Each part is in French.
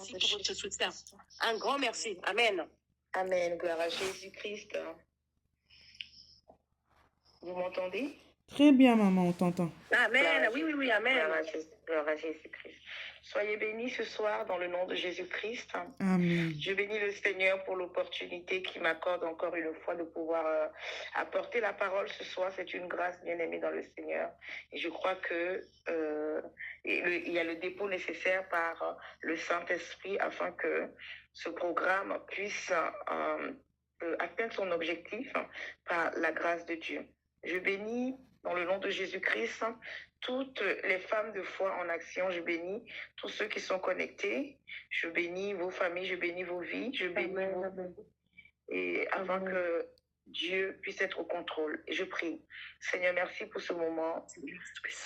merci pour votre soutien. Un grand merci. Amen. Amen. Gloire à Jésus-Christ. Vous m'entendez? Très bien, maman, on t'entend. Amen. Oui, amen. Gloire à Jésus-Christ. Soyez bénis ce soir dans le nom de Jésus-Christ. Amen. Je bénis le Seigneur pour l'opportunité qu'il m'accorde encore une fois de pouvoir apporter la parole ce soir. C'est une grâce bien aimée dans le Seigneur. Et je crois que il y a le dépôt nécessaire par le Saint-Esprit afin que ce programme puisse atteindre son objectif par la grâce de Dieu. Je bénis dans le nom de Jésus-Christ toutes les femmes de foi en action. Je bénis tous ceux qui sont connectés. Je bénis vos familles, je bénis vos vies, je bénis vos... Et avant que Dieu puisse être au contrôle. Et je prie, Seigneur, merci pour ce moment.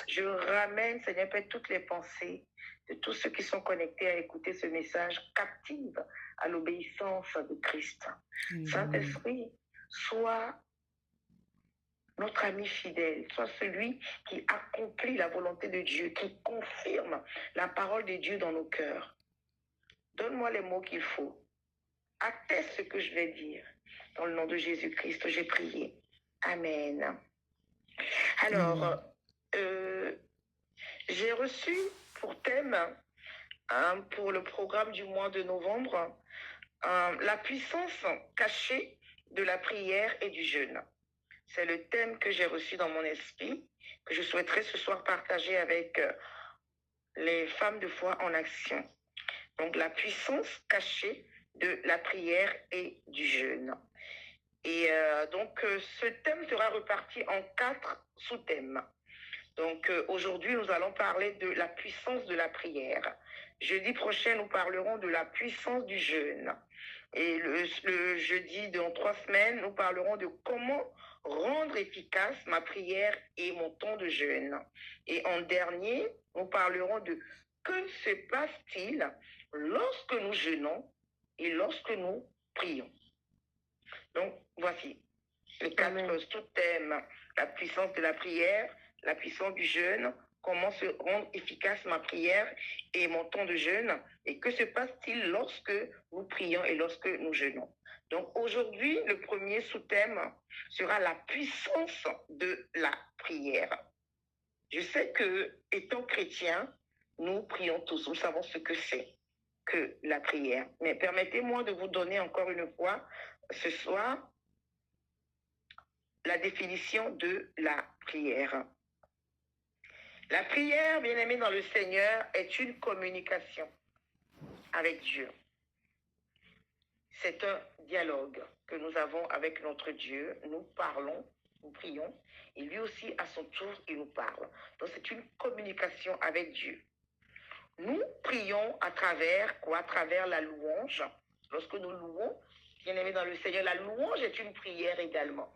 Je ramène, Seigneur, Père, toutes les pensées de tous ceux qui sont connectés à écouter ce message captive à l'obéissance de Christ. Saint-Esprit, sois notre ami fidèle, soit celui qui accomplit la volonté de Dieu, qui confirme la parole de Dieu dans nos cœurs. Donne-moi les mots qu'il faut. Atteste ce que je vais dire. Dans le nom de Jésus-Christ, j'ai prié. Amen. Alors, j'ai reçu pour thème, pour le programme du mois de novembre, la puissance cachée de la prière et du jeûne. C'est le thème que j'ai reçu dans mon esprit, que je souhaiterais ce soir partager avec les femmes de foi en action. Donc, la puissance cachée de la prière et du jeûne. Et donc, ce thème sera reparti en 4 sous-thèmes. Donc, aujourd'hui, nous allons parler de la puissance de la prière. Jeudi prochain, nous parlerons de la puissance du jeûne. Et le jeudi, dans 3 semaines, nous parlerons de comment rendre efficace ma prière et mon temps de jeûne. Et en dernier, nous parlerons de que se passe-t-il lorsque nous jeûnons et lorsque nous prions. Donc, voici les 4 sous-thèmes. La puissance de la prière, la puissance du jeûne, comment se rendre efficace ma prière et mon temps de jeûne, et que se passe-t-il lorsque nous prions et lorsque nous jeûnons. Donc aujourd'hui, le premier sous-thème sera la puissance de la prière. Je sais que, étant chrétien, nous prions tous, nous savons ce que c'est que la prière. Mais permettez-moi de vous donner encore une fois, ce soir, la définition de la prière. La prière, bien-aimée dans le Seigneur, est une communication avec Dieu. C'est un dialogue que nous avons avec notre Dieu. Nous parlons, nous prions, et lui aussi, à son tour, il nous parle. Donc, c'est une communication avec Dieu. Nous prions à travers quoi? À travers la louange. Lorsque nous louons, bien-aimés dans le Seigneur, la louange est une prière également.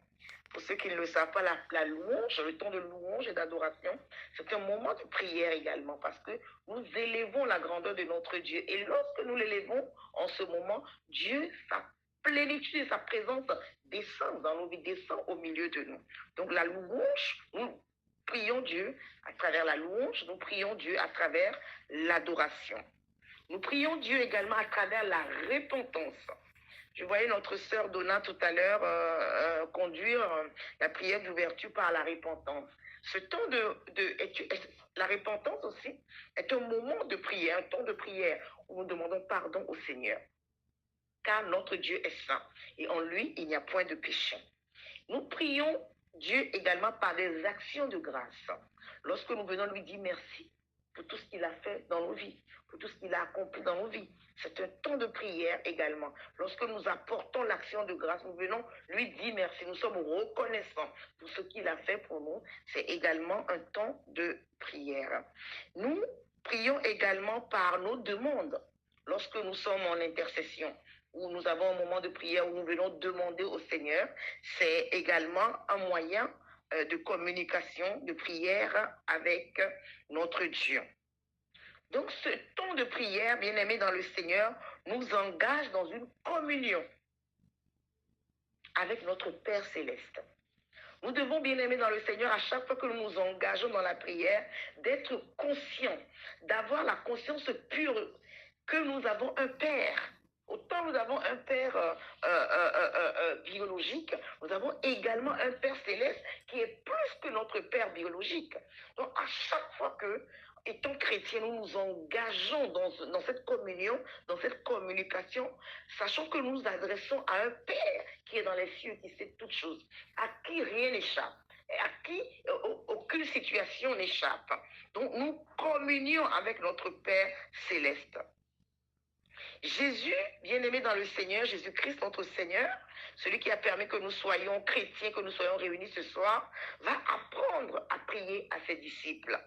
Pour ceux qui ne le savent pas, la louange, le temps de louange et d'adoration, c'est un moment de prière également parce que nous élevons la grandeur de notre Dieu. Et lorsque nous l'élevons, en ce moment, Dieu, sa plénitude et sa présence descend dans nos vies, descend au milieu de nous. Donc la louange, nous prions Dieu à travers la louange, nous prions Dieu à travers l'adoration. Nous prions Dieu également à travers la repentance. Je voyais notre sœur Donna tout à l'heure conduire la prière d'ouverture par la repentance. Ce temps la repentance aussi est un moment de prière, un temps de prière où nous demandons pardon au Seigneur. Car notre Dieu est saint et en lui, il n'y a point de péché. Nous prions Dieu également par des actions de grâce. Lorsque nous venons lui dire merci pour tout ce qu'il a fait dans nos vies, pour tout ce qu'il a accompli dans nos vies. C'est un temps de prière également. Lorsque nous apportons l'action de grâce, nous venons lui dire merci. Nous sommes reconnaissants pour ce qu'il a fait pour nous. C'est également un temps de prière. Nous prions également par nos demandes. Lorsque nous sommes en intercession, où nous avons un moment de prière où nous venons demander au Seigneur, c'est également un moyen de communication, de prière avec notre Dieu. Donc ce temps de prière, bien-aimé dans le Seigneur, nous engage dans une communion avec notre Père Céleste. Nous devons, bien-aimés dans le Seigneur, à chaque fois que nous nous engageons dans la prière, d'être conscients, d'avoir la conscience pure que nous avons un Père. Autant nous avons un Père biologique, nous avons également un Père céleste qui est plus que notre Père biologique. Donc, à chaque fois que, étant chrétiens, nous nous engageons dans cette communion, dans cette communication, sachant que nous nous adressons à un Père qui est dans les cieux, qui sait toutes choses, à qui rien n'échappe, et à qui aucune situation n'échappe. Donc, nous communions avec notre Père céleste. Jésus, bien-aimé dans le Seigneur, Jésus-Christ, notre Seigneur, celui qui a permis que nous soyons chrétiens, que nous soyons réunis ce soir, va apprendre à prier à ses disciples.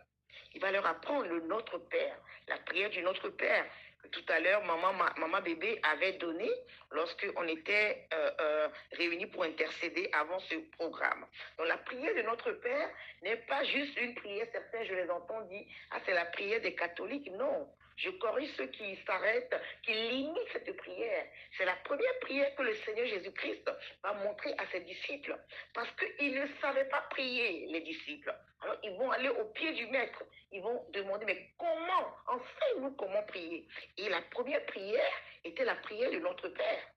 Il va leur apprendre le Notre Père, la prière du Notre Père, que tout à l'heure, maman bébé avait donné lorsqu'on était réunis pour intercéder avant ce programme. Donc la prière de Notre Père n'est pas juste une prière, certains je les entends dire, ah c'est la prière des catholiques, non. Je corrige ceux qui s'arrêtent, qui limitent cette prière. C'est la première prière que le Seigneur Jésus-Christ va montrer à ses disciples. Parce qu'ils ne savaient pas prier, les disciples. Alors, ils vont aller au pied du maître. Ils vont demander, mais comment? Enseigne-nous comment prier. Et la première prière était la prière de notre Père.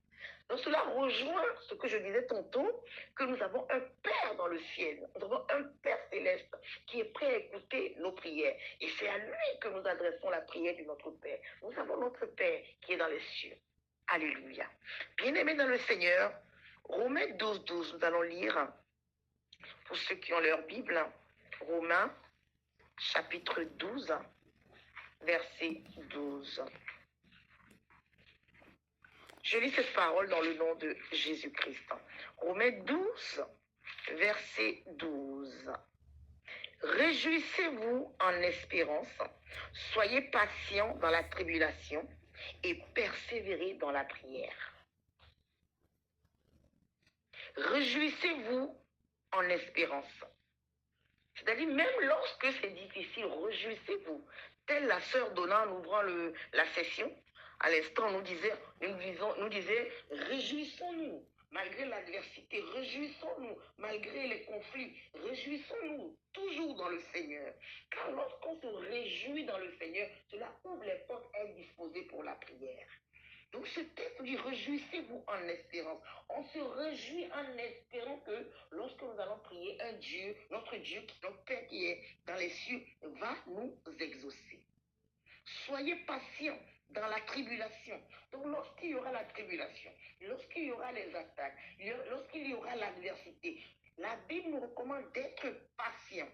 Donc cela rejoint ce que je disais tantôt, que nous avons un Père dans le ciel, nous avons un Père céleste qui est prêt à écouter nos prières. Et c'est à lui que nous adressons la prière de notre Père. Nous avons notre Père qui est dans les cieux. Alléluia. Bien-aimés dans le Seigneur, Romains 12, 12, nous allons lire, pour ceux qui ont leur Bible, Romains chapitre 12, verset 12. Je lis cette parole dans le nom de Jésus-Christ. Romains 12, verset 12. Réjouissez-vous en espérance, soyez patients dans la tribulation et persévérez dans la prière. Réjouissez-vous en espérance. C'est-à-dire, même lorsque c'est difficile, réjouissez-vous. Telle la sœur Donna en ouvrant la session, à l'instant, nous disait, réjouissons-nous, malgré l'adversité, réjouissons-nous, malgré les conflits, réjouissons-nous, toujours dans le Seigneur. Car lorsqu'on se réjouit dans le Seigneur, cela ouvre les portes indisposées pour la prière. Donc ce texte dit, réjouissez-vous en espérance. On se réjouit en espérant que lorsque nous allons prier, un Dieu, notre Père qui est dans les cieux, va nous exaucer. Soyez patients dans la tribulation. Donc lorsqu'il y aura la tribulation, lorsqu'il y aura les attaques, lorsqu'il y aura l'adversité, la Bible nous recommande d'être patients.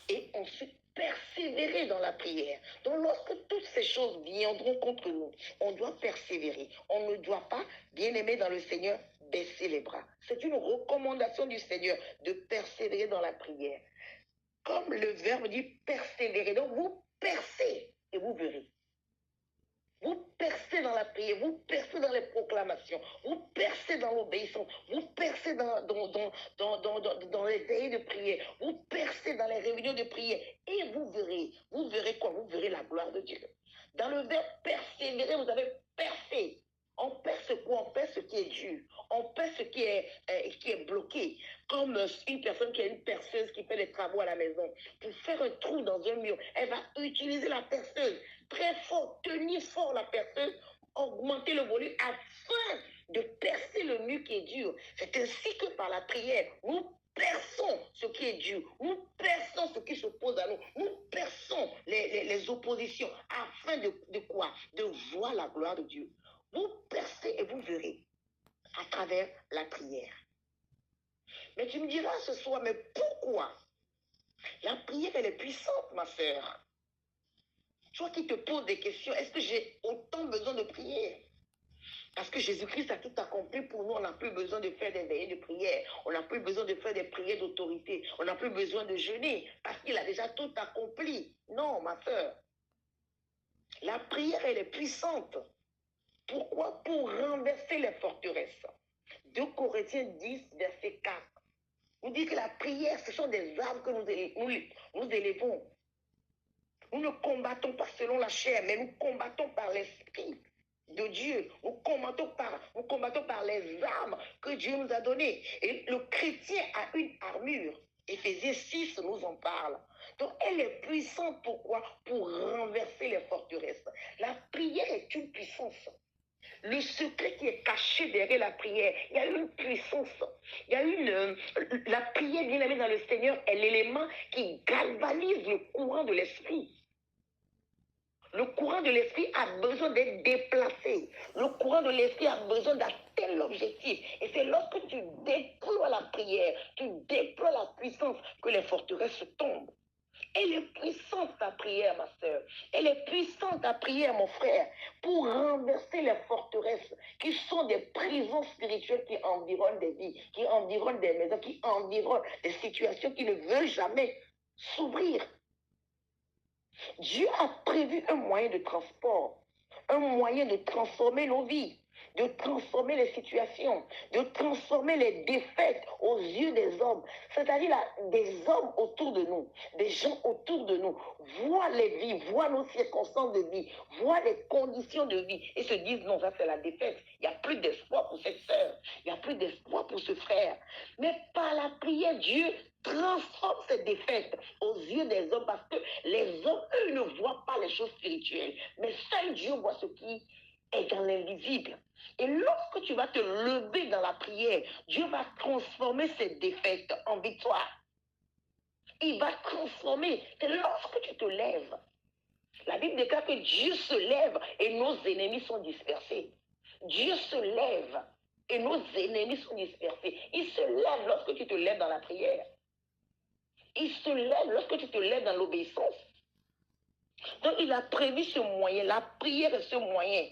Et ensuite persévérer dans la prière. Donc lorsque toutes ces choses viendront contre nous, on doit persévérer. On ne doit pas, bien aimé dans le Seigneur, baisser les bras. C'est une recommandation du Seigneur de persévérer dans la prière. Comme le verbe dit persévérer. Donc vous percez et vous verrez. Vous percez dans la prière, vous percez dans les proclamations, vous percez dans l'obéissance, vous percez dans les veillées de prière, vous percez dans les réunions de prière et vous verrez quoi? Vous verrez la gloire de Dieu. Dans le verbe persévérer, vous avez percé. On perce quoi? On perce ce qui est dur. On perce ce qui est bloqué. Comme une personne qui a une perceuse qui fait des travaux à la maison. Pour faire un trou dans un mur, elle va utiliser la perceuse très fort, tenir fort la perceuse, augmenter le volume afin de percer le mur qui est dur. C'est ainsi que par la prière, nous perçons ce qui est dur, nous perçons ce qui s'oppose à nous, nous perçons les oppositions afin de quoi? De voir la gloire de Dieu. Vous percez et vous verrez à travers la prière. Mais tu me diras ce soir, mais pourquoi? La prière, elle est puissante, ma sœur. Toi qui te poses des questions, est-ce que j'ai autant besoin de prier? Parce que Jésus-Christ a tout accompli pour nous. On n'a plus besoin de faire des veillées de prière. On n'a plus besoin de faire des prières d'autorité. On n'a plus besoin de jeûner parce qu'il a déjà tout accompli. Non, ma sœur. La prière, elle est puissante. Pourquoi? Pour renverser les forteresses. 2 Corinthiens 10, verset 4. Nous dit que la prière, ce sont des armes que nous élevons. Nous ne combattons pas selon la chair, mais nous combattons par l'Esprit de Dieu. Nous combattons par les armes que Dieu nous a données. Et le chrétien a une armure. Éphésiens 6 nous en parle. Donc, elle est puissante, pourquoi? Pour renverser les forteresses. La prière est une puissance. Le secret qui est caché derrière la prière, il y a une puissance. Il y a la prière, bien aimée dans le Seigneur, est l'élément qui galvanise le courant de l'esprit. Le courant de l'esprit a besoin d'être déplacé. Le courant de l'esprit a besoin d'atteindre l'objectif. Et c'est lorsque tu déploies la prière, tu déploies la puissance que les forteresses tombent. Elle est puissante ta prière, ma soeur. Elle est puissante ta prière, mon frère, pour renverser les forteresses qui sont des prisons spirituelles qui environnent des vies, qui environnent des maisons, qui environnent des situations qui ne veulent jamais s'ouvrir. Dieu a prévu un moyen de transport, un moyen de transformer nos vies, de transformer les situations, de transformer les défaites aux yeux des hommes. C'est-à-dire des hommes autour de nous, des gens autour de nous, voient les vies, voient nos circonstances de vie, voient les conditions de vie et se disent non, ça c'est la défaite. Il n'y a plus d'espoir pour cette sœur, il n'y a plus d'espoir pour ce frère. Mais par la prière, Dieu transforme cette défaite aux yeux des hommes parce que les hommes, eux, ne voient pas les choses spirituelles. Mais seul Dieu voit ce qui est dans l'invisible. Et lorsque tu vas te lever dans la prière, Dieu va transformer cette défaite en victoire. Il va transformer. C'est lorsque tu te lèves. La Bible déclare que Dieu se lève et nos ennemis sont dispersés. Dieu se lève et nos ennemis sont dispersés. Il se lève lorsque tu te lèves dans la prière. Il se lève lorsque tu te lèves dans l'obéissance. Donc il a prévu ce moyen. La prière est ce moyen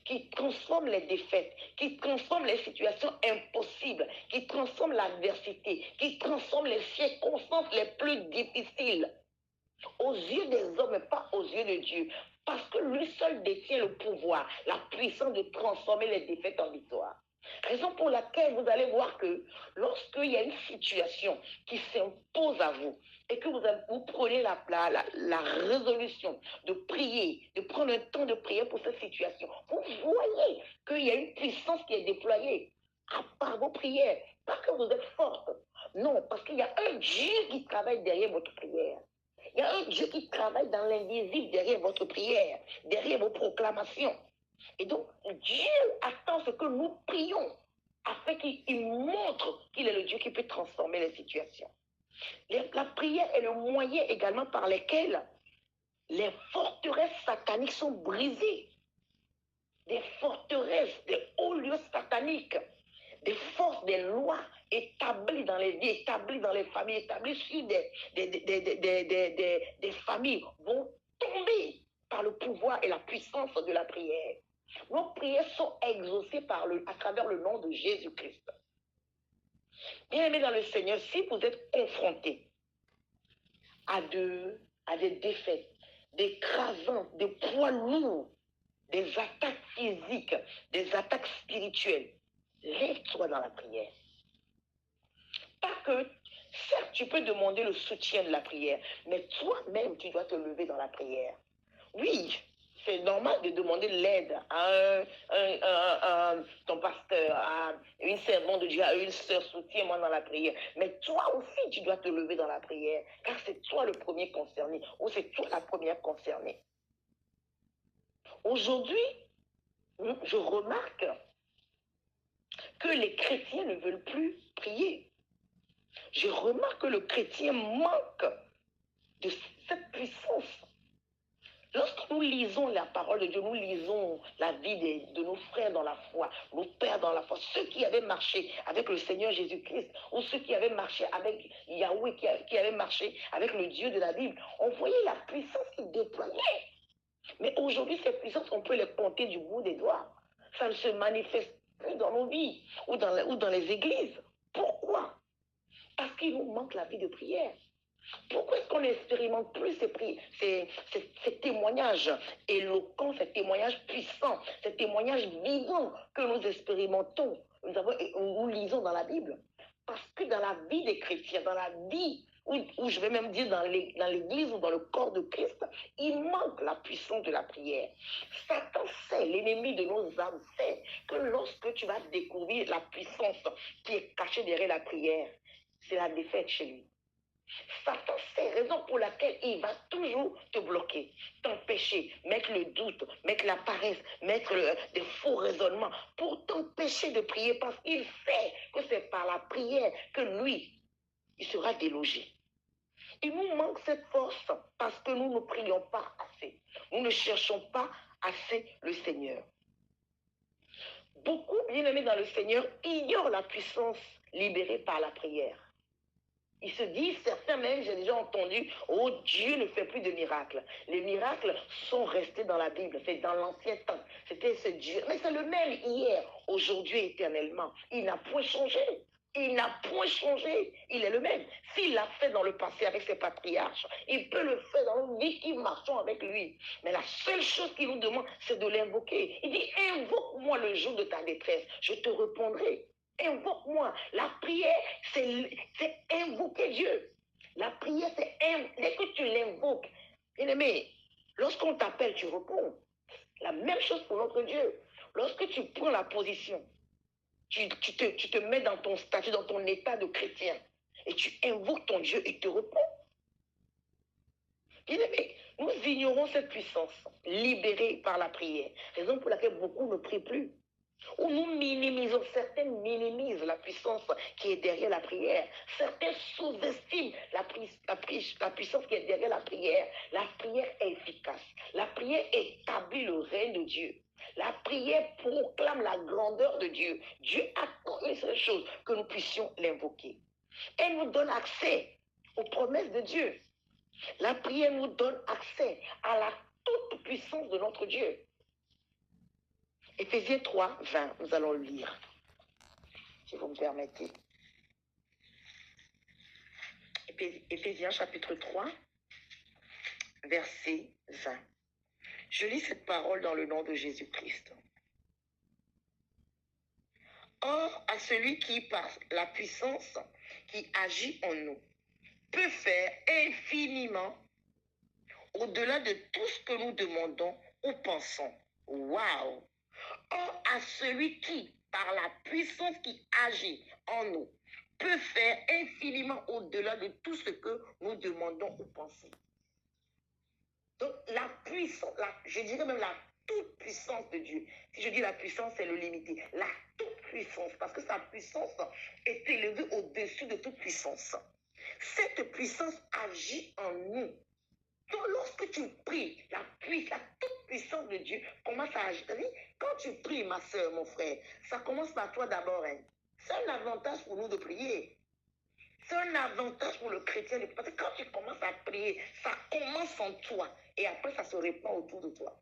qui transforme les défaites, qui transforme les situations impossibles, qui transforme l'adversité, qui transforme les circonstances les plus difficiles aux yeux des hommes et pas aux yeux de Dieu. Parce que lui seul détient le pouvoir, la puissance de transformer les défaites en victoire. Raison pour laquelle vous allez voir que lorsqu'il y a une situation qui s'impose à vous et que vous prenez la résolution de prier, de prendre un temps de prière pour cette situation, vous voyez qu'il y a une puissance qui est déployée par vos prières. Pas que vous êtes forte, non, parce qu'il y a un Dieu qui travaille derrière votre prière. Il y a un Dieu qui travaille dans l'invisible derrière votre prière, derrière vos proclamations. Et donc, Dieu attend ce que nous prions afin qu'il montre qu'il est le Dieu qui peut transformer les situations. La prière est le moyen également par lequel les forteresses sataniques sont brisées. Des forteresses, des hauts lieux sataniques, des forces, des lois établies dans les vies, établies dans les familles, établies sur des familles vont tomber par le pouvoir et la puissance de la prière. Nos prières sont exaucées à travers le nom de Jésus-Christ. Bien-aimés dans le Seigneur, si vous êtes confrontés à des défaites, des écrasances, des poids lourds, des attaques physiques, des attaques spirituelles, lève-toi dans la prière. Pas que, certes, tu peux demander le soutien de la prière, mais toi-même, tu dois te lever dans la prière. Oui, c'est normal de demander l'aide à ton pasteur, à une servante de Dieu, à une sœur, soutiens-moi dans la prière. Mais toi aussi, tu dois te lever dans la prière, car c'est toi le premier concerné, ou c'est toi la première concernée. Aujourd'hui, je remarque que les chrétiens ne veulent plus prier. Je remarque que le chrétien manque de cette puissance. Lorsque nous lisons la parole de Dieu, nous lisons la vie de nos frères dans la foi, nos pères dans la foi, ceux qui avaient marché avec le Seigneur Jésus-Christ, ou ceux qui avaient marché avec Yahweh, qui avaient marché avec le Dieu de la Bible, on voyait la puissance qu'ils déployaient. Mais aujourd'hui, ces puissances, on peut les compter du bout des doigts. Ça ne se manifeste plus dans nos vies ou dans les églises. Pourquoi? Parce qu'il nous manque la vie de prière. Pourquoi est-ce qu'on n'expérimente plus ces témoignages éloquents, ces témoignages puissants, ces témoignages vivants que nous expérimentons, nous lisons dans la Bible? Parce que dans la vie des chrétiens, dans la vie, ou je vais même dire dans l'église ou dans le corps de Christ, il manque la puissance de la prière. Satan sait, l'ennemi de nos âmes sait que lorsque tu vas découvrir la puissance qui est cachée derrière la prière, c'est la défaite chez lui. Satan sait raison pour laquelle il va toujours te bloquer, t'empêcher, mettre le doute, mettre la paresse, mettre des faux raisonnements pour t'empêcher de prier parce qu'il sait que c'est par la prière que lui, il sera délogé. Il nous manque cette force parce que nous ne prions pas assez. Nous ne cherchons pas assez le Seigneur. Beaucoup, bien-aimés dans le Seigneur, ignorent la puissance libérée par la prière. Ils se disent, certains même, j'ai déjà entendu, oh Dieu ne fait plus de miracles. Les miracles sont restés dans la Bible, c'est dans l'ancien temps. C'était ce Dieu, mais c'est le même hier, aujourd'hui, éternellement. Il n'a point changé. Il n'a point changé. Il est le même. S'il l'a fait dans le passé avec ses patriarches, il peut le faire dans nos vies qui marchons avec lui. Mais la seule chose qu'il nous demande, c'est de l'invoquer. Il dit, invoque-moi le jour de ta détresse, je te répondrai. Invoque-moi. La prière, c'est invoquer Dieu. La prière, c'est dès que tu l'invoques. Bien aimé, lorsqu'on t'appelle, tu réponds. La même chose pour notre Dieu. Lorsque tu prends la position, tu te mets dans ton statut, dans ton état de chrétien, et tu invoques ton Dieu et te réponds. Bien aimé, nous ignorons cette puissance libérée par la prière. Raison pour laquelle beaucoup ne prient plus. Ou nous minimisons, certains minimisent la puissance qui est derrière la prière. Certains sous-estiment la puissance qui est derrière la prière. La prière est efficace. La prière établit le règne de Dieu. La prière proclame la grandeur de Dieu. Dieu attend une seule chose, que nous puissions l'invoquer. Elle nous donne accès aux promesses de Dieu. La prière nous donne accès à la toute puissance de notre Dieu. Éphésiens 3, 20, nous allons le lire, si vous me permettez. Éphésiens chapitre 3, verset 20. Je lis cette parole dans le nom de Jésus-Christ. Or, à celui qui, par la puissance qui agit en nous, peut faire infiniment au-delà de tout ce que nous demandons ou pensons. Waouh! Or, à celui qui, par la puissance qui agit en nous, peut faire infiniment au-delà de tout ce que nous demandons ou pensons. Donc, la puissance, je dirais même la toute puissance de Dieu. Si je dis la puissance, c'est le limité. La toute puissance, parce que sa puissance est élevée au-dessus de toute puissance. Cette puissance agit en nous. Donc, lorsque tu pries, la toute puissance de Dieu commence à agir. Quand tu pries, ma soeur, mon frère, ça commence par toi d'abord. Hein. C'est un avantage pour nous de prier. C'est un avantage pour le chrétien. Parce que quand tu commences à prier, ça commence en toi. Et après, ça se répand autour de toi.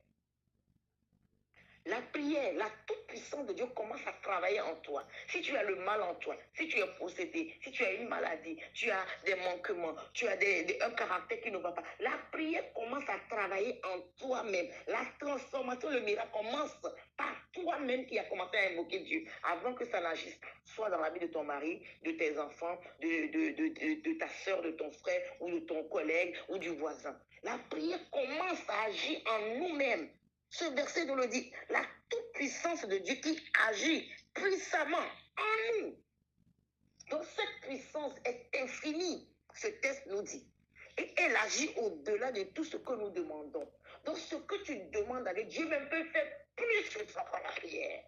La prière, la toute-puissance de Dieu commence à travailler en toi. Si tu as le mal en toi, si tu es possédé, si tu as une maladie, tu as des manquements, tu as un caractère qui ne va pas, la prière commence à travailler en toi-même. La transformation, le miracle commence par toi-même qui a commencé à invoquer Dieu avant que ça n'agisse, soit dans la vie de ton mari, de tes enfants, de ta soeur, de ton frère ou de ton collègue ou du voisin. La prière commence à agir en nous-mêmes. Ce verset nous le dit, la toute-puissance de Dieu qui agit puissamment en nous. Donc cette puissance est infinie, ce texte nous dit. Et elle agit au-delà de tout ce que nous demandons. Donc ce que tu demandes à Dieu même peut faire plus que ça par la prière.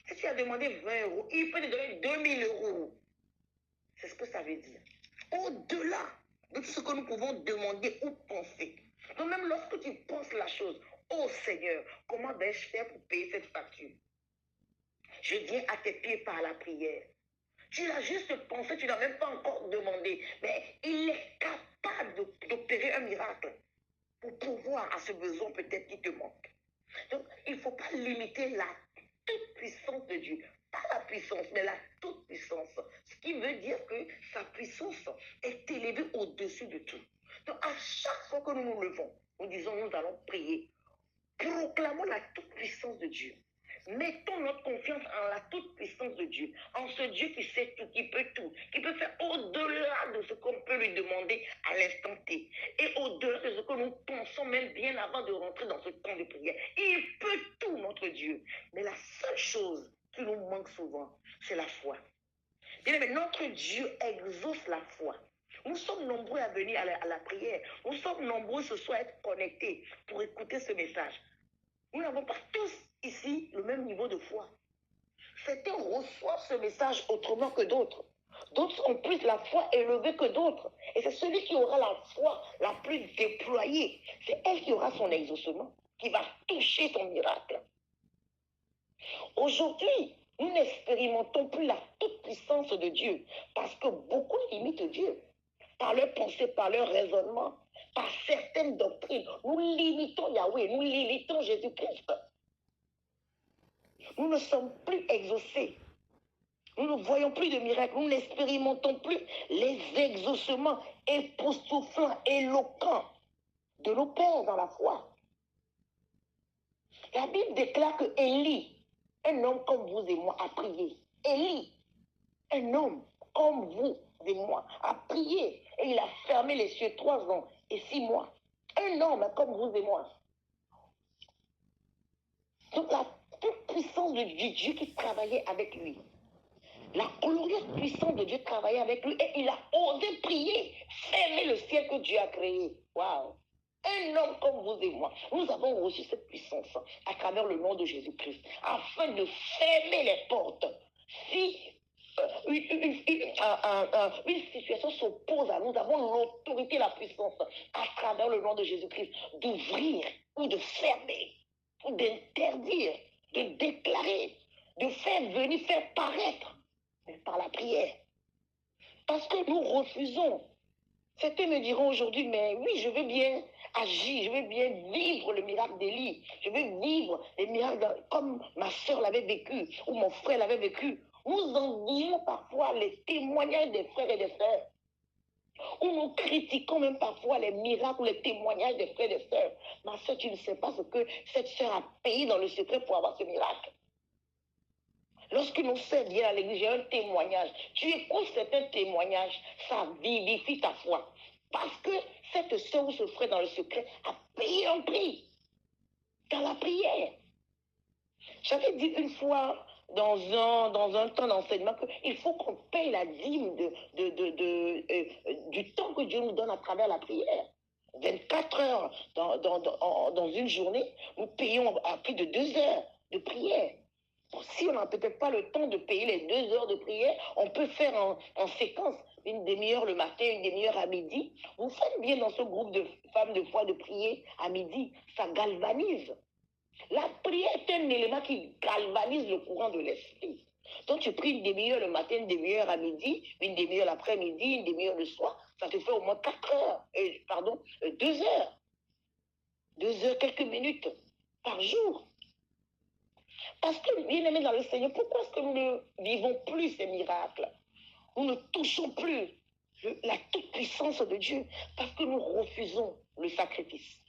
Si tu as demandé 20 euros, il peut te donner 2000 euros. C'est ce que ça veut dire. Au-delà de tout ce que nous pouvons demander ou penser. Donc même lorsque tu penses la chose, oh Seigneur, comment vais-je faire pour payer cette facture? Je viens à tes pieds par la prière. Tu l'as juste pensé, tu n'as même pas encore demandé. Mais il est capable d'opérer un miracle pour pouvoir à ce besoin peut-être qui te manque. Donc, il ne faut pas limiter la toute puissance de Dieu. Pas la puissance, mais la toute puissance. Ce qui veut dire que sa puissance est élevée au-dessus de tout. Donc, à chaque fois que nous nous levons, nous disons, nous allons prier. Proclamons la toute-puissance de Dieu. Mettons notre confiance en la toute-puissance de Dieu, en ce Dieu qui sait tout, qui peut faire au-delà de ce qu'on peut lui demander à l'instant T, et au-delà de ce que nous pensons même bien avant de rentrer dans ce temps de prière. Il peut tout, notre Dieu. Mais la seule chose qui nous manque souvent, c'est la foi. Bien, mais notre Dieu exauce la foi. Nous sommes nombreux à venir à la prière. Nous sommes nombreux ce soir à être connectés pour écouter ce message. Nous n'avons pas tous ici le même niveau de foi. Certains reçoivent ce message autrement que d'autres. D'autres ont plus la foi élevée que d'autres. Et c'est celui qui aura la foi la plus déployée. C'est elle qui aura son exaucement, qui va toucher son miracle. Aujourd'hui, nous n'expérimentons plus la toute-puissance de Dieu parce que beaucoup limitent Dieu par leurs pensées, par leur raisonnement, par certaines doctrines. Nous limitons Yahweh, nous limitons Jésus-Christ. Nous ne sommes plus exaucés. Nous ne voyons plus de miracles. Nous n'expérimentons plus les exaucements époustouflants, éloquents de nos pères dans la foi. La Bible déclare que Élie, un homme comme vous et moi, a prié. Élie, un homme comme vous et moi, a prié. Et il a fermé les cieux 3 ans et 6 mois. Un homme comme vous et moi. Donc la toute puissance de Dieu qui travaillait avec lui. La glorieuse puissance de Dieu travaillait avec lui et il a osé prier, fermer le ciel que Dieu a créé. Waouh! Un homme comme vous et moi, nous avons reçu cette puissance à travers le nom de Jésus-Christ, afin de fermer les portes. Si une situation s'oppose à nous, nous avons l'autorité, la puissance, à travers le nom de Jésus-Christ, d'ouvrir ou de fermer, ou d'interdire, de déclarer, de faire venir, faire paraître, mais par la prière. Parce que nous refusons. Certains me diront aujourd'hui, mais oui, je veux bien agir, je veux bien vivre le miracle d'Élie, je veux vivre les miracles comme ma soeur l'avait vécu, ou mon frère l'avait vécu. Nous envions parfois les témoignages des frères et des sœurs, ou nous critiquons même parfois les miracles ou les témoignages des frères et des sœurs. Ma soeur, tu ne sais pas ce que cette sœur a payé dans le secret pour avoir ce miracle. Lorsque nos sœurs viennent à l'église, j'ai un témoignage. Tu écoutes certains témoignages, ça vivifie ta foi. Parce que cette sœur ou ce frère dans le secret a payé un prix dans la prière. J'avais dit une fois dans un temps d'enseignement qu'il faut qu'on paye la dîme du temps que Dieu nous donne à travers la prière. 24 heures dans une journée, nous payons à plus de 2 heures de prière. Si on n'a peut-être pas le temps de payer les 2 heures de prière, on peut faire en séquence une demi-heure le matin, une demi-heure à midi. Vous faites bien dans ce groupe de femmes de foi de prier à midi. Ça galvanise. La prière est un élément qui galvanise le courant de l'esprit. Donc tu pries une demi-heure le matin, une demi-heure à midi, une demi-heure l'après-midi, une demi-heure le soir. Ça te fait au moins 4 heures, 2 heures. 2 heures, quelques minutes par jour. Parce que, bien aimé dans le Seigneur, pourquoi est-ce que nous ne vivons plus ces miracles? Nous ne touchons plus la toute-puissance de Dieu parce que nous refusons le sacrifice.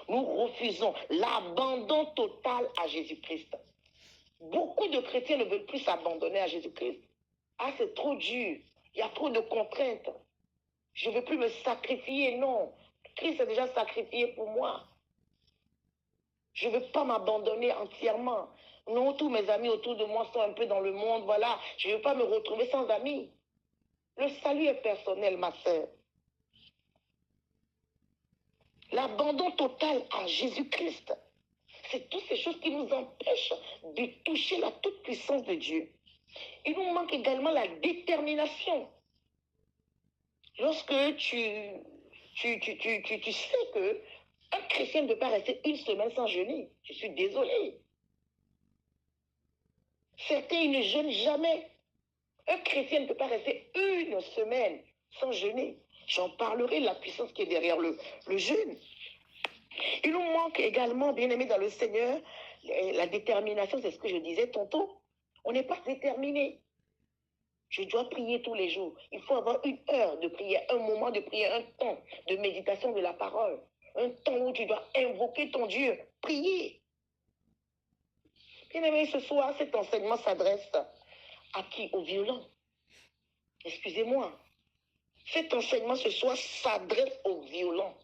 Nous refusons l'abandon total à Jésus-Christ. Beaucoup de chrétiens ne veulent plus s'abandonner à Jésus-Christ. Ah, c'est trop dur. Il y a trop de contraintes. Je ne veux plus me sacrifier. Non. Christ a déjà sacrifié pour moi. Je ne veux pas m'abandonner entièrement. Non, tous mes amis autour de moi sont un peu dans le monde. Voilà, je ne veux pas me retrouver sans amis. Le salut est personnel, ma sœur. L'abandon total à Jésus-Christ, c'est toutes ces choses qui nous empêchent de toucher la toute-puissance de Dieu. Il nous manque également la détermination. Lorsque tu sais que un chrétien ne peut pas rester une semaine sans jeûner. Je suis désolée. Certains, ils ne jeûnent jamais. Un chrétien ne peut pas rester une semaine sans jeûner. J'en parlerai de la puissance qui est derrière le jeûne. Il nous manque également, bien aimé dans le Seigneur, la détermination, c'est ce que je disais tantôt. On n'est pas déterminé. Je dois prier tous les jours. Il faut avoir 1 heure de prière, un moment de prière, un temps de méditation de la parole. Un temps où tu dois invoquer ton Dieu, prier. Bien aimé, ce soir, cet enseignement s'adresse à qui? Aux violents. Excusez-moi. Cet enseignement ce soir s'adresse aux violents.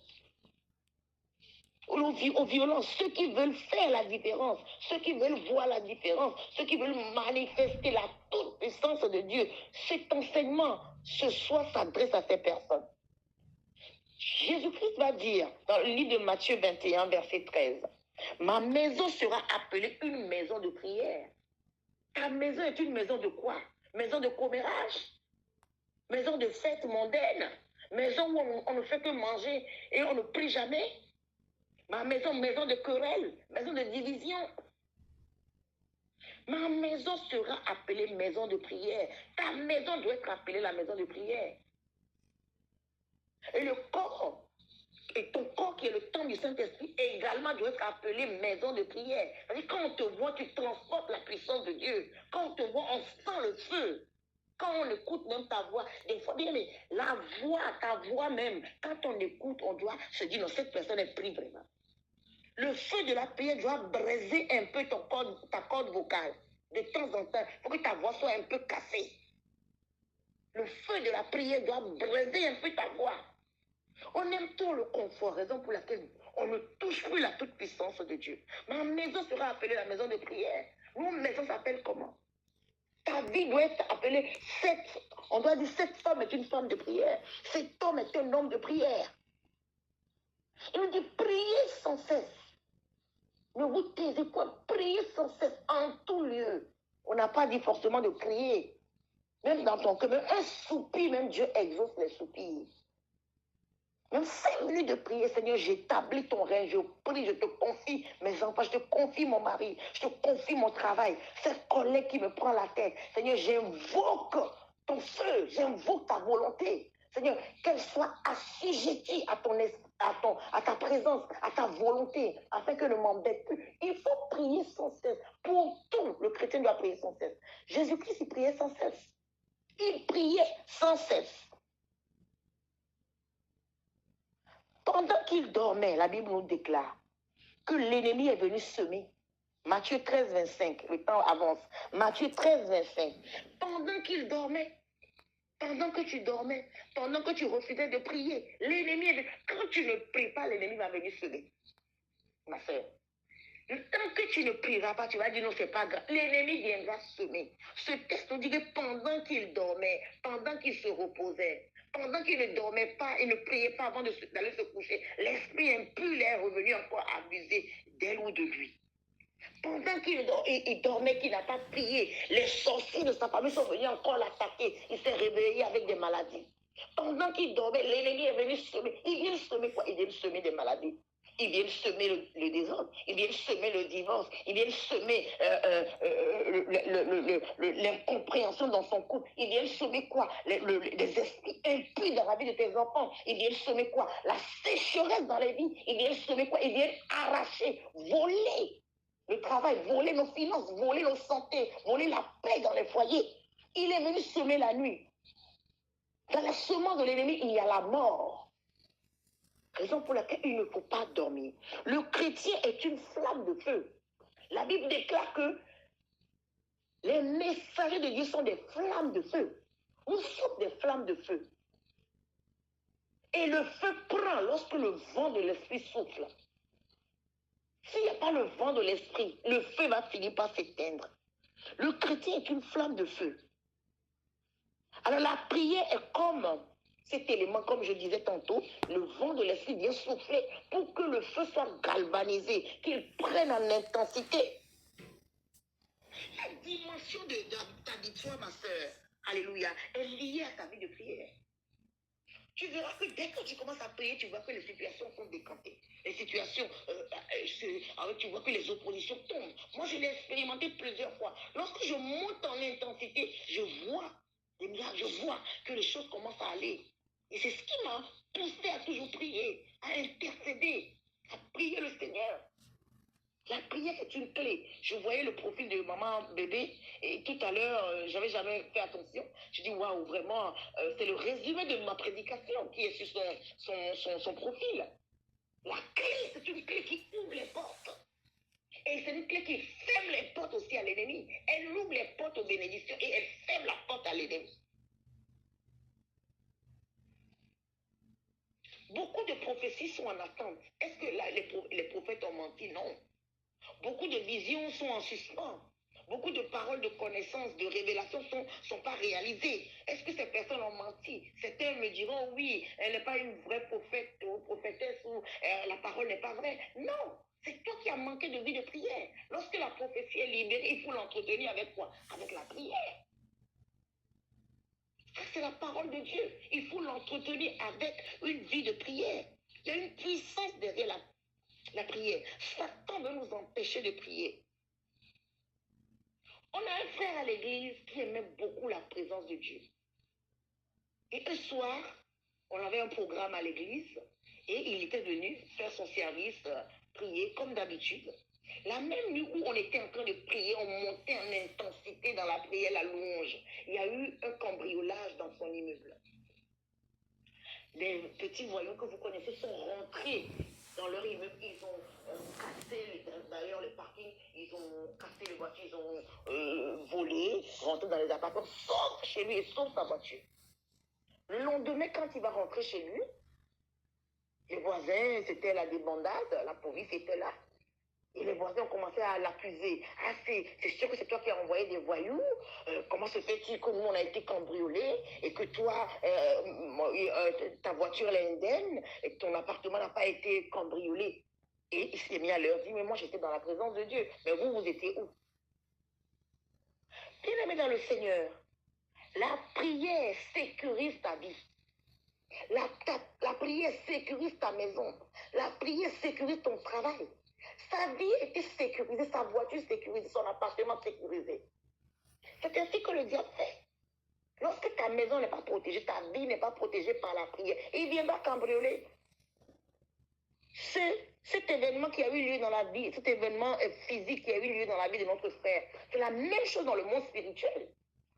Aux violents, ceux qui veulent faire la différence, ceux qui veulent voir la différence, ceux qui veulent manifester la toute-puissance de Dieu. Cet enseignement ce soir s'adresse à ces personnes. Jésus-Christ va dire dans le livre de Matthieu 21, verset 13, « Ma maison sera appelée une maison de prière. » Ta maison est une maison de quoi? Maison de commérage? Maison de fête mondaine? Maison où on ne fait que manger et on ne prie jamais? Ma maison, maison de querelle, maison de division. Ma maison sera appelée maison de prière. Ta maison doit être appelée la maison de prière. Et le corps, et ton corps qui est le temple du Saint-Esprit, également doit être appelé maison de prière. C'est-à-dire, quand on te voit, tu transportes la puissance de Dieu. Quand on te voit, on sent le feu. Quand on écoute même ta voix, des fois, bien, mais la voix, ta voix même, quand on écoute, on doit se dire, non, cette personne est prie vraiment. Le feu de la prière doit braiser un peu ta corde vocale. De temps en temps, pour que ta voix soit un peu cassée. Le feu de la prière doit braiser un peu ta voix. On aime trop le confort, raison pour laquelle on ne touche plus la toute-puissance de Dieu. Ma maison sera appelée la maison de prière. Nos maisons s'appellent comment? Ta vie doit être appelée on doit dire cette femme est une femme de prière. Cet homme est un homme de prière. Il nous dit priez sans cesse. Ne vous taisez point, priez sans cesse en tout lieu. On n'a pas dit forcément de prier. Même dans ton cœur, même un soupir, même Dieu exauce les soupirs. Même 5 minutes de prière, Seigneur, j'établis ton règne, je prie, je te confie mes enfants, je te confie mon mari, je te confie mon travail, cette collègue qui me prend la tête. Seigneur, j'invoque ton feu, j'invoque ta volonté. Seigneur, qu'elle soit assujettie à ta présence, à ta volonté, afin que ne m'embête plus. Il faut prier sans cesse. Pour tout, le chrétien doit prier sans cesse. Jésus-Christ, il priait sans cesse. Il priait sans cesse. Pendant qu'il dormait, la Bible nous déclare que l'ennemi est venu semer. Matthieu 13, 25, le temps avance. Matthieu 13, 25. Pendant qu'il dormait, pendant que tu dormais, pendant que tu refusais de prier, l'ennemi est venu. Quand tu ne pries pas, l'ennemi va venir semer. Ma soeur. Tant que tu ne prieras pas, tu vas dire non, c'est pas grave. L'ennemi viendra semer. Ce texte nous dit que pendant qu'il dormait, pendant qu'il se reposait, pendant qu'il ne dormait pas et ne priait pas avant d'aller se coucher, l'esprit impur est revenu encore abuser d'elle ou de lui. Pendant qu'il dormait, qu'il n'a pas prié, les sorciers de sa famille sont venus encore l'attaquer. Il s'est réveillé avec des maladies. Pendant qu'il dormait, l'ennemi est venu semer. Il vient semer quoi? Il vient semer des maladies. Ils viennent semer le désordre, ils viennent semer le divorce, ils viennent semer l'incompréhension dans son couple, ils viennent semer quoi? Les esprits impurs dans la vie de tes enfants, ils viennent semer quoi? La sécheresse dans les vies, ils viennent semer quoi? Ils viennent arracher, voler le travail, voler nos finances, voler nos santé, voler la paix dans les foyers. Il est venu semer la nuit. Dans la semence de l'ennemi, il y a la mort. Raison pour laquelle il ne faut pas dormir. Le chrétien est une flamme de feu. La Bible déclare que les messagers de Dieu sont des flammes de feu. Nous sommes des flammes de feu. Et le feu prend lorsque le vent de l'esprit souffle. S'il n'y a pas le vent de l'esprit, le feu va finir par s'éteindre. Le chrétien est une flamme de feu. Alors la prière est comme cet élément, comme je disais tantôt, le vent de l'esprit vient souffler pour que le feu soit galvanisé, qu'il prenne en intensité. La dimension de ta victoire, ma soeur, alléluia, est liée à ta vie de prière. Tu verras que dès que tu commences à prier, tu vois que les situations sont décantées. Les situations, tu vois que les oppositions tombent. Moi, je l'ai expérimenté plusieurs fois. Lorsque je monte en intensité, je vois des miracles, je vois que les choses commencent à aller. Et c'est ce qui m'a poussé à toujours prier, à intercéder, à prier le Seigneur. La prière, c'est une clé. Je voyais le profil de maman bébé et tout à l'heure, j'avais jamais fait attention. Je dis, waouh, vraiment, c'est le résumé de ma prédication qui est sur son profil. La clé, c'est une clé qui ouvre les portes. Et c'est une clé qui ferme les portes aussi à l'ennemi. Elle ouvre les portes aux bénédictions et elle ferme la porte à l'ennemi. Beaucoup de prophéties sont en attente. Est-ce que là, les prophètes ont menti? Non. Beaucoup de visions sont en suspens. Beaucoup de paroles de connaissance, de révélation sont pas réalisées. Est-ce que ces personnes ont menti? Certains me diront oui, elle n'est pas une vraie prophète ou prophétesse ou la parole n'est pas vraie. Non, c'est toi qui as manqué de vie de prière. Lorsque la prophétie est libérée, il faut l'entretenir avec quoi? Avec la prière. Ça, c'est la parole de Dieu. Il faut l'entretenir avec une vie de prière. Il y a une puissance derrière la prière. Satan veut nous empêcher de prier. On a un frère à l'église qui aimait beaucoup la présence de Dieu. Et un soir, on avait un programme à l'église et il était venu faire son service, prier comme d'habitude. La même nuit où on était en train de prier, on montait en intensité dans la prière, la louange. Il y a eu un cambriolage dans son immeuble. Des petits voyous que vous connaissez sont rentrés dans leur immeuble. Ils ont cassé, d'ailleurs, les parkings, ils ont cassé les voitures, ils ont volé, rentré dans les appartements, sauf chez lui et sauf sa voiture. Le lendemain, quand il va rentrer chez lui, les voisins, c'était la débandade, la police était là. Et les voisins ont commencé à l'accuser. Ah, c'est sûr que c'est toi qui as envoyé des voyous. Comment se fait-il que nous, on a été cambriolés et que toi, ta voiture est indemne et que ton appartement n'a pas été cambriolé? Et il s'est mis à leur dire, mais moi, j'étais dans la présence de Dieu. Mais vous, vous étiez où? Bien-aimé dans le Seigneur, la prière sécurise ta vie. La prière sécurise ta maison. La prière sécurise ton travail. Sa vie était sécurisée, sa voiture sécurisée, son appartement sécurisé. C'est ainsi que le diable fait. Lorsque ta maison n'est pas protégée, ta vie n'est pas protégée par la prière, il viendra cambrioler. Cet événement qui a eu lieu dans la vie, cet événement physique qui a eu lieu dans la vie de notre frère, c'est la même chose dans le monde spirituel.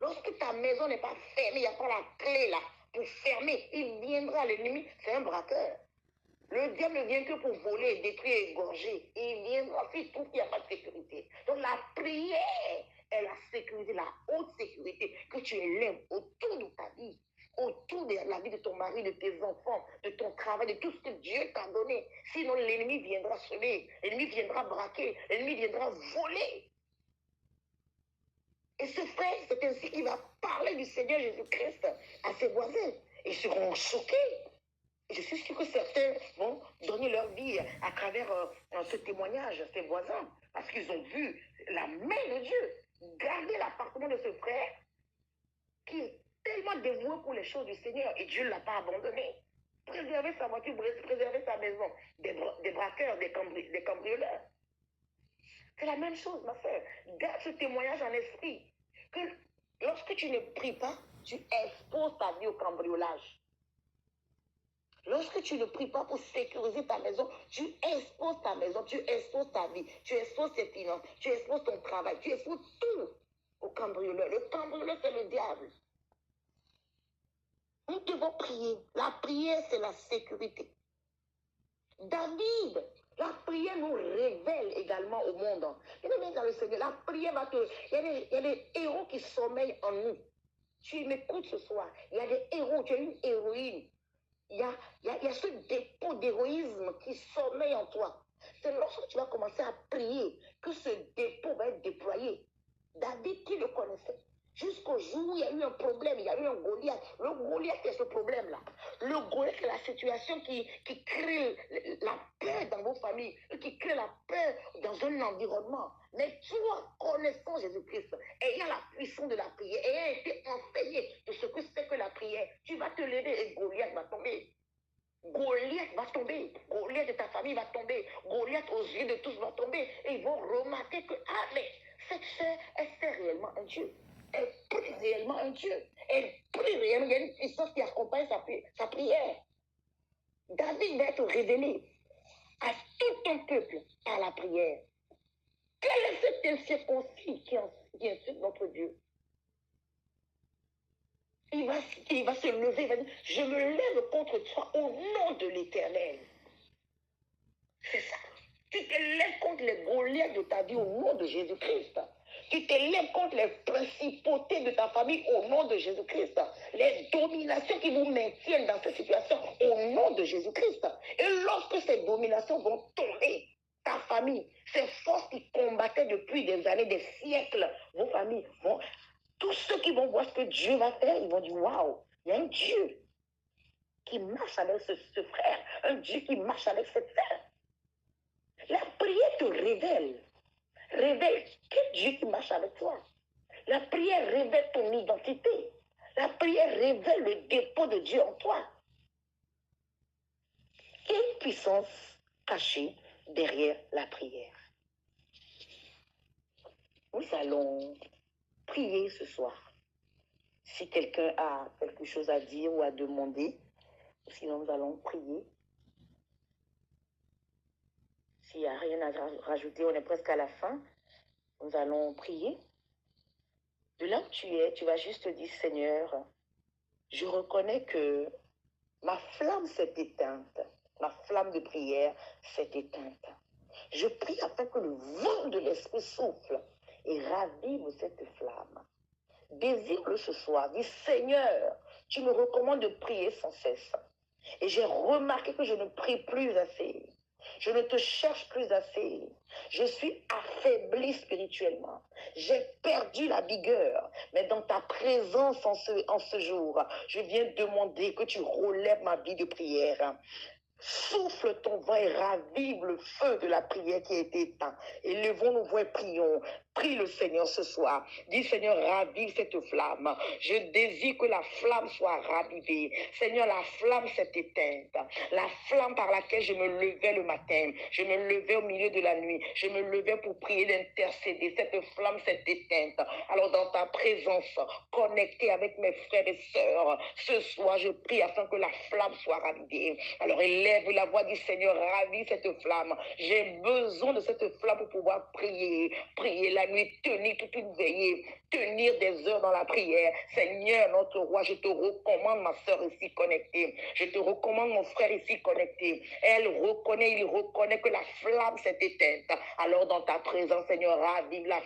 Lorsque ta maison n'est pas fermée, il n'y a pas la clé là pour fermer, il viendra, l'ennemi, c'est un braqueur. Le diable ne vient que pour voler, détruire, égorger. Il viendra s'il trouve qu'il n'y a pas de sécurité. Donc la prière est la sécurité, la haute sécurité que tu élèves autour de ta vie, autour de la vie de ton mari, de tes enfants, de ton travail, de tout ce que Dieu t'a donné. Sinon l'ennemi viendra semer, l'ennemi viendra braquer, l'ennemi viendra voler. Et ce frère, c'est ainsi qu'il va parler du Seigneur Jésus-Christ à ses voisins. Ils seront choqués. Je suis sûre que certains vont donner leur vie à travers ce témoignage, ces voisins, parce qu'ils ont vu la main de Dieu garder l'appartement de ce frère qui est tellement dévoué pour les choses du Seigneur et Dieu ne l'a pas abandonné. Préserver sa voiture, préserver sa maison, des braqueurs, des cambrioleurs. C'est la même chose, ma soeur. Garde ce témoignage en esprit. Que lorsque tu ne pries pas, tu exposes ta vie au cambriolage. Lorsque tu ne pries pas pour sécuriser ta maison, tu exposes ta maison, tu exposes ta vie, tu exposes tes finances, tu exposes ton travail, tu exposes tout au cambrioleur. Le cambrioleur, c'est le diable. Nous devons prier. La prière, c'est la sécurité. David, la prière nous révèle également au monde. Dans le Seigneur, la prière va te... Il y a des héros qui sommeillent en nous. Tu m'écoutes ce soir. Il y a des héros, tu es une héroïne. Il y a ce dépôt d'héroïsme qui sommeille en toi. C'est lorsque tu vas commencer à prier que ce dépôt va être déployé. David, qui le connaissait? Jusqu'au jour où il y a eu un problème, il y a eu un Goliath. Le Goliath, c'est ce problème-là. Le Goliath, c'est la situation qui crée la peur dans vos familles, qui crée la peur dans un environnement. Mais toi, connaissant Jésus-Christ, ayant la puissance de la prière, ayant été enseigné de ce que c'est que la prière, tu vas te lever et Goliath va tomber. Goliath va tomber. Goliath de ta famille va tomber. Goliath aux yeux de tous va tomber. Et ils vont remarquer que, ah, mais cette sœur, elle sait réellement un Dieu. Elle prie réellement un Dieu. Elle prie réellement. Il y a une puissance qui accompagne sa prière. David va être révélé à tout un peuple par la prière. Quel est cet incirconcis qui insulte notre Dieu? Il va se lever, il va dire, je me lève contre toi au nom de l'Éternel. C'est ça. Tu te lèves contre les Goliaths de ta vie au nom de Jésus-Christ. Tu te lèves contre les principautés de ta famille au nom de Jésus-Christ. Les dominations qui vous maintiennent dans cette situation au nom de Jésus-Christ. Et lorsque ces dominations vont tomber, ta famille, Ces forces qui combattaient depuis des années, des siècles, vos familles, tous ceux qui vont voir ce que Dieu va faire, ils vont dire, waouh, il y a un Dieu qui marche avec ce frère, un Dieu qui marche avec cette sœur. La prière te révèle quel Dieu qui marche avec toi. La prière révèle ton identité. La prière révèle le dépôt de Dieu en toi. Quelle puissance cachée derrière la prière. Nous allons prier ce soir. Si quelqu'un a quelque chose à dire ou à demander, sinon nous allons prier. S'il n'y a rien à rajouter, on est presque à la fin. Nous allons prier. De là où tu es, tu vas juste dire, Seigneur, je reconnais que ma flamme s'est éteinte. Ma flamme de prière s'est éteinte. Je prie afin que le vent de l'Esprit souffle et ravive cette flamme. Désire-le ce soir. Dis, Seigneur, tu me recommandes de prier sans cesse. Et j'ai remarqué que je ne prie plus assez. Je ne te cherche plus assez. Je suis affaibli spirituellement. J'ai perdu la vigueur. Mais dans ta présence en ce jour, je viens demander que tu relèves ma vie de prière. Souffle ton vent et ravive le feu de la prière qui a été éteint. Élevons nos voix et prions. Prie le Seigneur ce soir. Dis, Seigneur, ravive cette flamme. Je désire que la flamme soit ravivée. Seigneur, la flamme s'est éteinte. La flamme par laquelle je me levais le matin. Je me levais au milieu de la nuit. Je me levais pour prier, d'intercéder. Cette flamme s'est éteinte. Alors, dans ta présence, connectée avec mes frères et sœurs, ce soir, je prie afin que la flamme soit ravivée. Alors, élève la voix du Seigneur, ravive cette flamme. J'ai besoin de cette flamme pour pouvoir prier. Prier la nuit, tenir toute une veillée, tenir des heures dans la prière. Seigneur, notre roi, je te recommande ma soeur ici connectée. Je te recommande mon frère ici connecté. Il reconnaît que la flamme s'est éteinte. Alors, dans ta présence, Seigneur, ravive la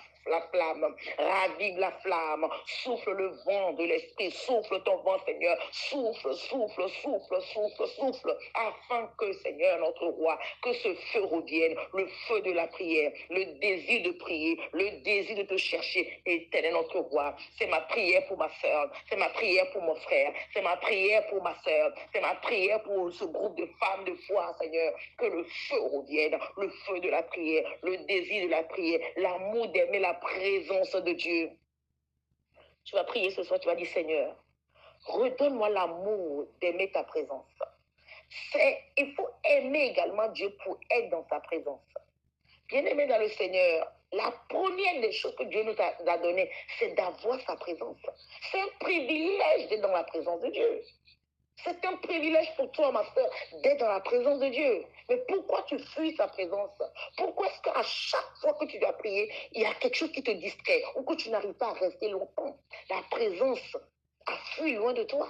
flamme, ravive la flamme, souffle le vent de l'esprit, souffle ton vent, Seigneur, souffle, afin que, Seigneur, notre roi, que ce feu revienne, le feu de la prière, le désir de prier, le désir de te chercher, éternel notre roi. C'est ma prière pour ma soeur, c'est ma prière pour mon frère, c'est ma prière pour ma soeur, c'est ma prière pour ce groupe de femmes de foi, Seigneur, que le feu revienne, le feu de la prière, le désir de la prière, l'amour d'aimer la présence de Dieu. Tu vas prier ce soir, tu vas dire, Seigneur, redonne-moi l'amour d'aimer ta présence. Il faut aimer également Dieu pour être dans sa présence. Bien-aimé dans le Seigneur, la première des choses que Dieu nous a données, c'est d'avoir sa présence. C'est un privilège d'être dans la présence de Dieu. C'est un privilège pour toi, ma soeur, d'être dans la présence de Dieu. Mais pourquoi tu fuis sa présence? Pourquoi est-ce qu'à chaque fois que tu dois prier, il y a quelque chose qui te distrait ou que tu n'arrives pas à rester longtemps? La présence a fui loin de toi.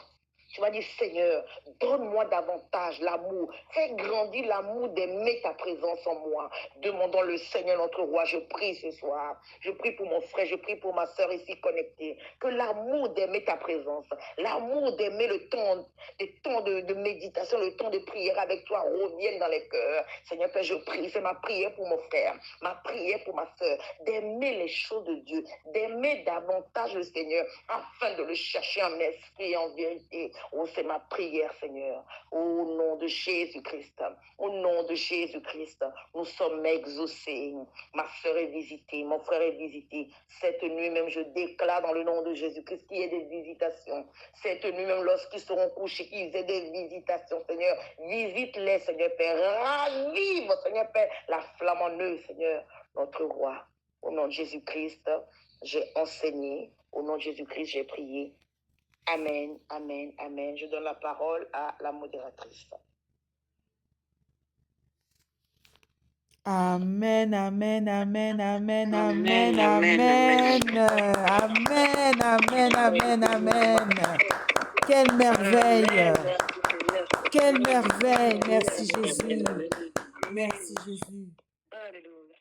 Tu vas dire, Seigneur, donne-moi davantage l'amour. Fais grandir l'amour d'aimer ta présence en moi. Demandons le Seigneur, notre roi. Je prie ce soir. Je prie pour mon frère, je prie pour ma soeur ici connectée. Que l'amour d'aimer ta présence, l'amour d'aimer le temps de méditation, le temps de prière avec toi revienne dans les cœurs. Seigneur Père, je prie. C'est ma prière pour mon frère, ma prière pour ma soeur. D'aimer les choses de Dieu, d'aimer davantage le Seigneur afin de le chercher en esprit et en vérité. Oh, c'est ma prière, Seigneur. Au nom de Jésus-Christ. Au nom de Jésus-Christ. Nous sommes exaucés. Ma soeur est visitée. Mon frère est visité. Cette nuit même, je déclare dans le nom de Jésus-Christ qu'il y ait des visitations. Cette nuit même, lorsqu'ils seront couchés, qu'ils aient des visitations, Seigneur. Visite-les, Seigneur Père. Ravive, Seigneur Père, la flamme en eux, Seigneur, notre roi. Au nom de Jésus-Christ, j'ai enseigné. Au nom de Jésus-Christ, j'ai prié. Amen, amen, amen. Je donne la parole à la modératrice. Amen, amen, amen, amen, amen, amen. Amen, amen, amen, amen. Quelle merveille. Quelle merveille. Merci Jésus. Merci Jésus. Alléluia.